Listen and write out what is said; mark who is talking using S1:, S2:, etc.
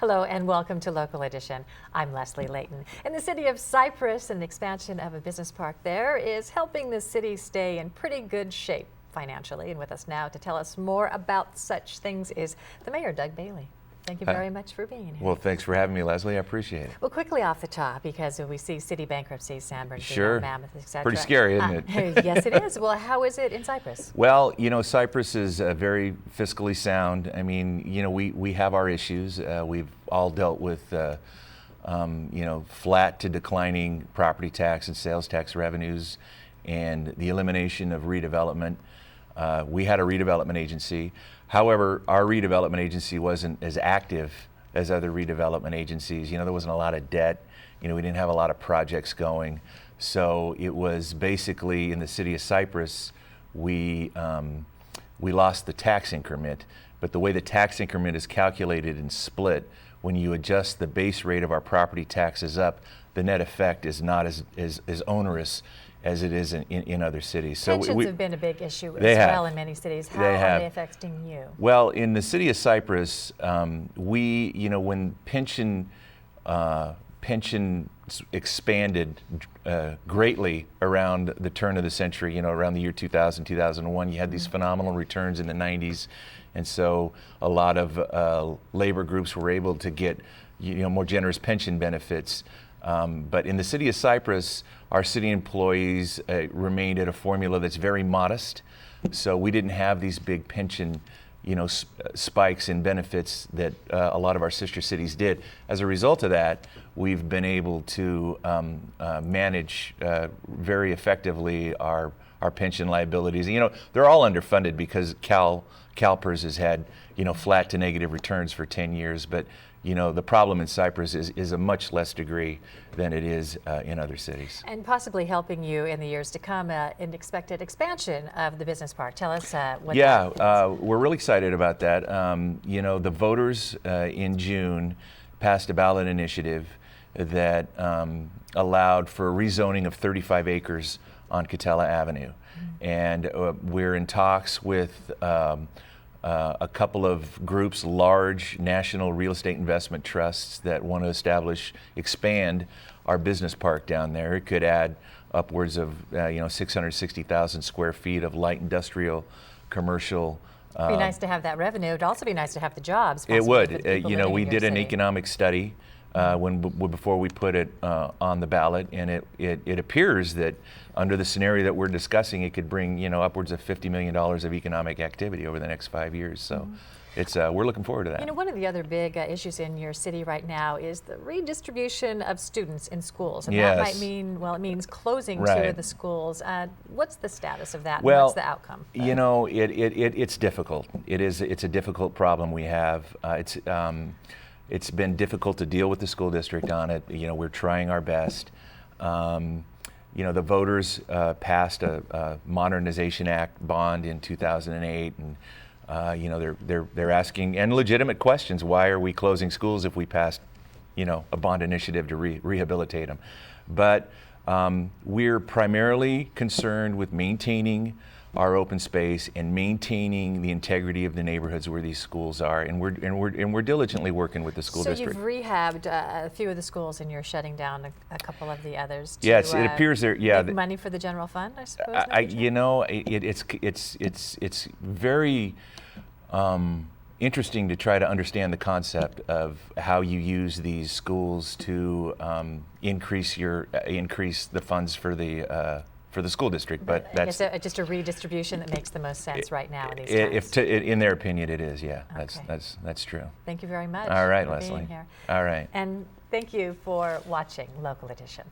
S1: Hello and welcome to Local Edition. I'm Leslie Leyton. In the city of Cypress, an expansion of a business park there is helping the city stay in pretty good shape financially. And with us now to tell us more about such things is the Mayor, Doug Bailey. Thank you very much for being here.
S2: Well, thanks for having me, Leslie. I appreciate it.
S1: Well, quickly off the top, because we see city bankruptcy, San Bernardino,
S2: Sure.
S1: Mammoth, etc.
S2: Pretty scary, isn't it?
S1: Yes, it is. Well, how is it in Cypress?
S2: Well, you know, Cypress is very fiscally sound. I mean, you know, we have our issues. We've all dealt with, you know, flat to declining property tax and sales tax revenues and the elimination of redevelopment. We had a redevelopment agency. However, our redevelopment agency wasn't as active as other redevelopment agencies. You know, there wasn't a lot of debt. You know, we didn't have a lot of projects going. So it was basically in the city of Cypress, we lost the tax increment. But the way the tax increment is calculated and split, when you adjust the base rate of our property taxes up, the net effect is not as onerous as it is in other cities.
S1: So pensions have been a big issue as well in many cities. How are they affecting you?
S2: Well, in the city of Cypress, you know, when pensions expanded greatly around the turn of the century, you know, around the year 2000, 2001, you had these phenomenal returns in the 90s. And so a lot of labor groups were able to get, you know, more generous pension benefits. But in the city of Cypress, our city employees remained at a formula that's very modest. So we didn't have these big pension, you know, spikes in benefits that a lot of our sister cities did. As a result of that, we've been able to manage very effectively our pension liabilities. You know, they're all underfunded because CalPERS has had, you know, flat to negative returns for 10 years. But you know, the problem in Cypress is a much less degree than it is in other cities. And
S1: possibly helping you in the years to come, an expected expansion of the business park. Tell us what
S2: we're really excited about that. You know, the voters in June passed a ballot initiative that allowed for rezoning of 35 acres on Catella Avenue. And we're in talks with a couple of groups, large national real estate investment trusts that want to expand our business park down there. It could add upwards of, you know, 660,000 square feet of light industrial, commercial.
S1: It'd be nice to have that revenue. It'd also be nice to have the jobs.
S2: It would. You know, we did an economic study before we put it on the ballot, and it appears that under the scenario that we're discussing, it could bring, you know, upwards of $50 million of economic activity over the next 5 years. So it's we're looking forward to that.
S1: You know, one of the other big issues in your city right now is the redistribution of students in schools, and that might mean, well, it means closing two of the schools. What's the status of that?
S2: Well,
S1: what's the outcome?
S2: You know, it's difficult. It's a difficult problem we have. It's been difficult to deal with the school district on it. You know, we're trying our best. You know, the voters passed a Modernization Act bond in 2008, and you know, they're asking and legitimate questions. Why are we closing schools if we passed, you know, a bond initiative to rehabilitate them? But we're primarily concerned with maintaining our open space and maintaining the integrity of the neighborhoods where these schools are, and we're diligently working with the school district.
S1: So you've rehabbed a few of the schools, and you're shutting down a couple of the others.
S2: Yes, it appears there. Yeah,
S1: make money for the general fund, I suppose.
S2: You know, it's very interesting to try to understand the concept of how you use these schools to increase the funds for the school district, but that's
S1: just a redistribution that makes the most sense right now in these times.
S2: In their opinion, it is. Yeah,
S1: okay.
S2: That's true.
S1: Thank you very much.
S2: All right,
S1: for
S2: Leslie.
S1: being here.
S2: All right.
S1: And thank you for watching Local Edition.